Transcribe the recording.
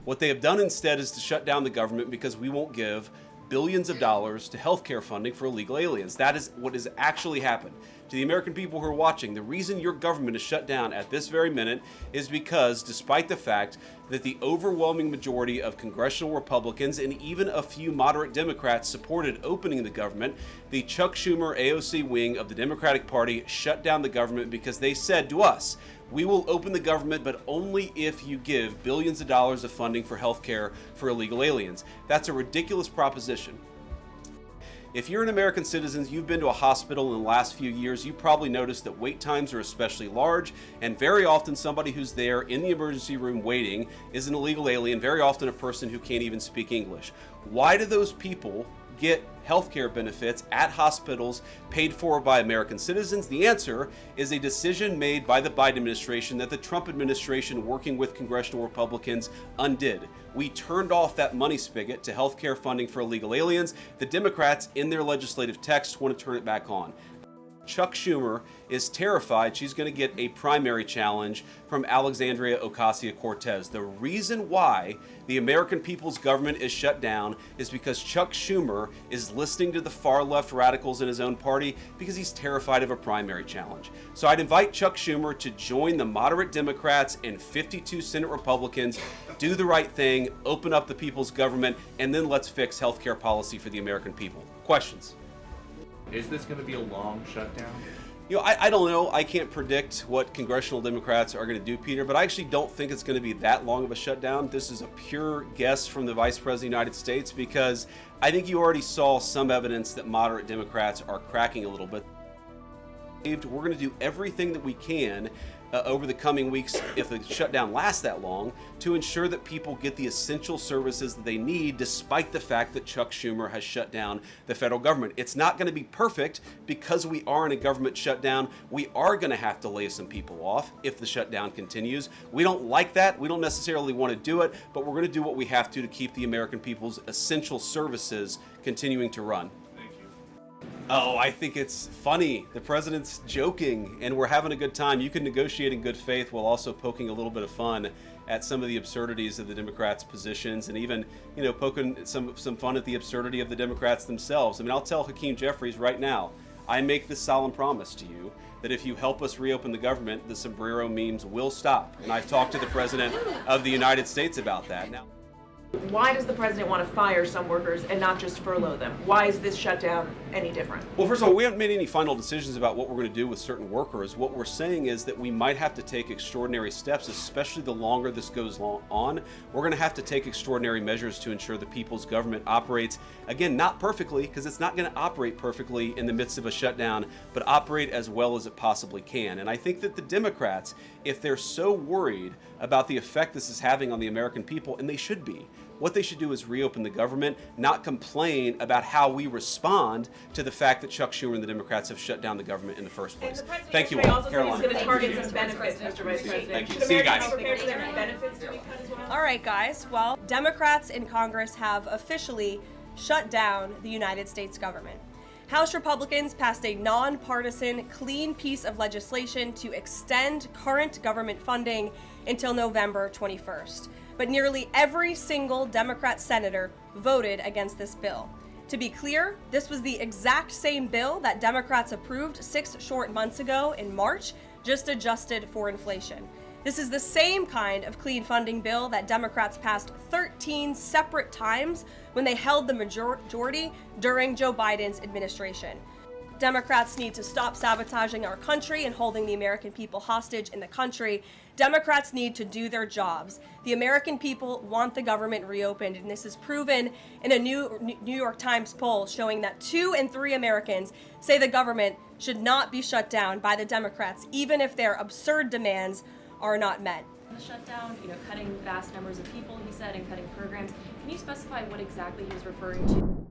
What they have done instead is to shut down the government because we won't give billions of dollars to healthcare funding for illegal aliens. That is what has actually happened. To the American people who are watching, the reason your government is shut down at this very minute is because, despite the fact that the overwhelming majority of congressional Republicans and even a few moderate Democrats supported opening the government, the Chuck Schumer AOC wing of the Democratic Party shut down the government because they said to us, we will open the government, but only if you give billions of dollars of funding for healthcare for illegal aliens. That's a ridiculous proposition. If you're an American citizen, you've been to a hospital in the last few years, you probably noticed that wait times are especially large, and very often somebody who's there in the emergency room waiting is an illegal alien, very often a person who can't even speak English. Why do those people get healthcare benefits at hospitals paid for by American citizens? The answer is a decision made by the Biden administration that the Trump administration, working with congressional Republicans, undid. We turned off that money spigot to healthcare funding for illegal aliens. The Democrats, in their legislative text, want to turn it back on. Chuck Schumer is terrified she's going to get a primary challenge from Alexandria Ocasio-Cortez. The reason why the American people's government is shut down is because Chuck Schumer is listening to the far-left radicals in his own party because he's terrified of a primary challenge. So I'd invite Chuck Schumer to join the moderate Democrats and 52 Senate Republicans, do the right thing, open up the people's government, and then let's fix healthcare policy for the American people. Questions? Is this going to be a long shutdown? You know, I don't know. I can't predict what congressional Democrats are going to do, Peter, but I actually don't think it's going to be that long of a shutdown. This is a pure guess from the Vice President of the United States because I think you already saw some evidence that moderate Democrats are cracking a little bit. We're going to do everything that we can over the coming weeks, if the shutdown lasts that long, to ensure that people get the essential services that they need, despite the fact that Chuck Schumer has shut down the federal government. It's not going to be perfect because we are in a government shutdown. We are going to have to lay some people off if the shutdown continues. We don't like that. We don't necessarily want to do it, but we're going to do what we have to keep the American people's essential services continuing to run. Oh, I think it's funny. The president's joking and we're having a good time. You can negotiate in good faith while also poking a little bit of fun at some of the absurdities of the Democrats' positions and even, poking some fun at the absurdity of the Democrats themselves. I mean, I'll tell Hakeem Jeffries right now, I make this solemn promise to you that if you help us reopen the government, the sombrero memes will stop. And I've talked to the President of the United States about that. Now, why does the president want to fire some workers and not just furlough them? Why is this shutdown any different? Well, first of all, we haven't made any final decisions about what we're going to do with certain workers. What we're saying is that we might have to take extraordinary steps, especially the longer this goes on. We're going to have to take extraordinary measures to ensure the people's government operates, again, not perfectly, because it's not going to operate perfectly in the midst of a shutdown, but operate as well as it possibly can. And I think that the Democrats, if they're so worried about the effect this is having on the American people, and they should be, what they should do is reopen the government, not complain about how we respond to the fact that Chuck Schumer and the Democrats have shut down the government in the first place. Thank you all. Caroline. Going to target some benefits, Mr. Vice President. Thank you. See you guys. Benefits to be cut as well? All right, guys. Well, Democrats in Congress have officially shut down the United States government. House Republicans passed a nonpartisan, clean piece of legislation to extend current government funding until November 21st. But nearly every single Democrat senator voted against this bill. To be clear, this was the exact same bill that Democrats approved 6 short months ago in March, just adjusted for inflation. This is the same kind of clean funding bill that Democrats passed 13 separate times when they held the majority during Joe Biden's administration. Democrats need to stop sabotaging our country and holding the American people hostage in the country. Democrats need to do their jobs. The American people want the government reopened, and this is proven in a New York Times poll showing that 2 in 3 Americans say the government should not be shut down by the Democrats, even if their absurd demands are not met. The shutdown, cutting vast numbers of people, he said, and cutting programs. Can you specify what exactly he was referring to?